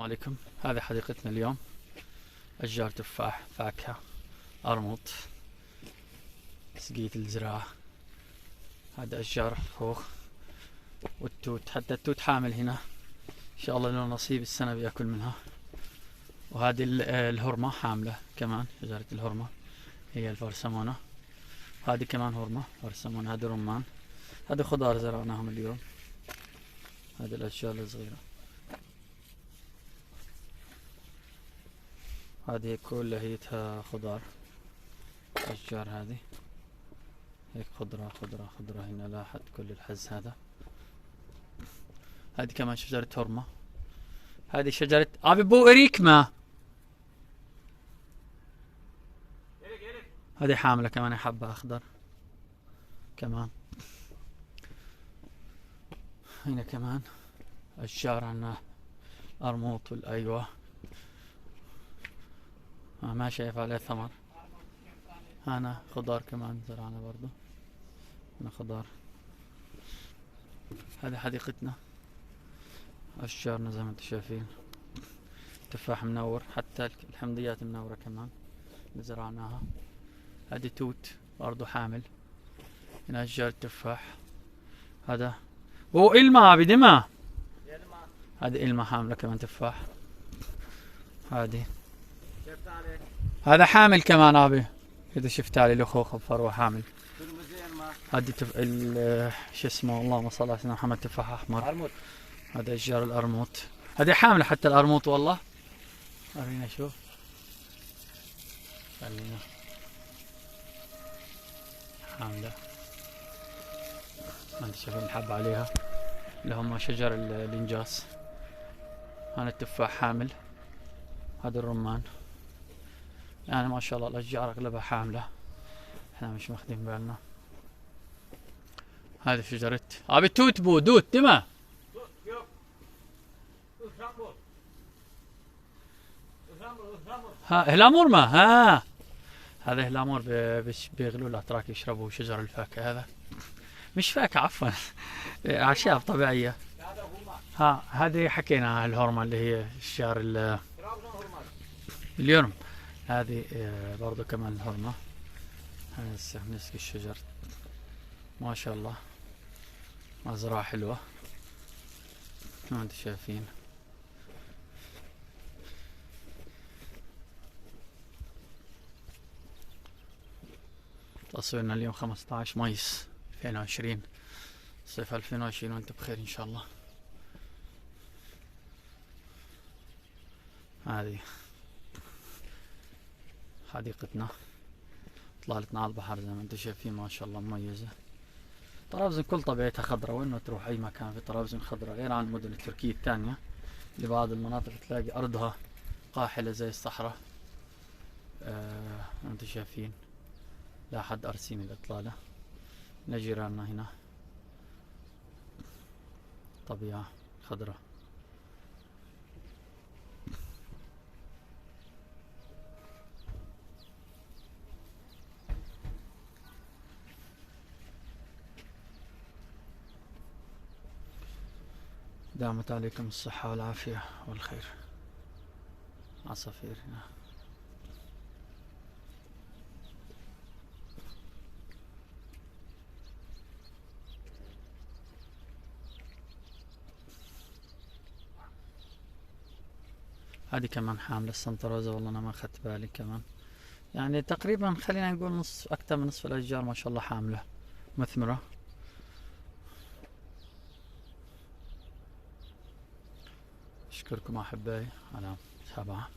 عليكم. هذه حديقتنا اليوم، أشجار تفاح، فاكهة، أرمط، سقية الزراعة. هذا أشجار خوخ والتوت، حتى التوت حامل هنا، إن شاء الله له نصيب السنة بياكل منها. وهذه الهرمة حاملة كمان، شجرة الهرمة هي الفرسمونة. هذه كمان هرمة فرسمونة. هذا رمان، هذا خضار زرعناهم اليوم. هذه الأشجار الصغيرة، هذه كلها هيتها خضار. أشجار هذه هيك خضرة خضرة خضرة، هنا لاحت كل الحز هذا. هذه كمان شجرة هرمة. هذه شجرة أبي بو إريكما، هذه حاملة كمان حبة أخضر كمان. هنا كمان أشجار عنا أرموط والأيوة، ما شايف عليه ثمر. هنا خضار كمان زرعنا برضو، هنا خضار. هذه حديقتنا، أشجارنا زي ما انتم شايفين، تفاح منور، حتى الحمضيات منورة كمان اللي زرعناها. هذه توت برضو حامل. هنا أشجار التفاح. هذا هو إلما بدمى، هذه إلما حاملة كمان تفاح. هذه هذا حامل كمان أبي، إذا شفت علي له خوخ بفروة حامل. هذه شو اسمه، اللهم صل على سيدنا محمد، تفاح أحمر. هذا أشجار الأرموط، هذه حاملة حتى الأرموط والله. أرينا شوف، خلينا حاملة، ما انت شايفين الحب عليها اللي هم شجر الإنجاس. هذا التفاح حامل. هذا الرمان، يعني ما شاء الله الأشجار أغلبها حاملة، احنا مش ماخذين بالنا. هذه شجرة أبي توت بو دوت دما. ها هلامور، ما ها هذا هلامور بيغلوا الأتراك يشربوا شجر الفاكهة. هذا مش فاكهة عفوا، أعشاب طبيعية. ها هذه حكينا الهرمة اللي هي الشجر اليورم. هذه برضو كمان الهرمة. هسه نسقي الشجر، ما شاء الله مزرعة حلوة ما انتم شايفين. تصويرنا اليوم 15 مايس 2020، صيف 2020، وانتم بخير ان شاء الله. هذه حديقتنا، طلالتنا على البحر زي ما انتم شايفين، ما شاء الله مميزة. طرابزون كل طبيعتها خضراء، وين ما تروح اي مكان في طرابزون خضراء، غير عن المدن التركية الثانية اللي بعض المناطق تلاقي ارضها قاحلة زي الصحراء. انتم شايفين لا حد ارسين الاطلالة. لجيراننا هنا طبيعة خضراء. دامت عليكم الصحة والعافية والخير. عصافير هنا. هذه كمان حاملة السنتروزا، والله أنا ما أخذت بالي كمان. يعني تقريبا خلينا نقول نص، أكثر من نصف الأشجار ما شاء الله حاملة مثمرة. أشكركم أحبائي على المتابعة.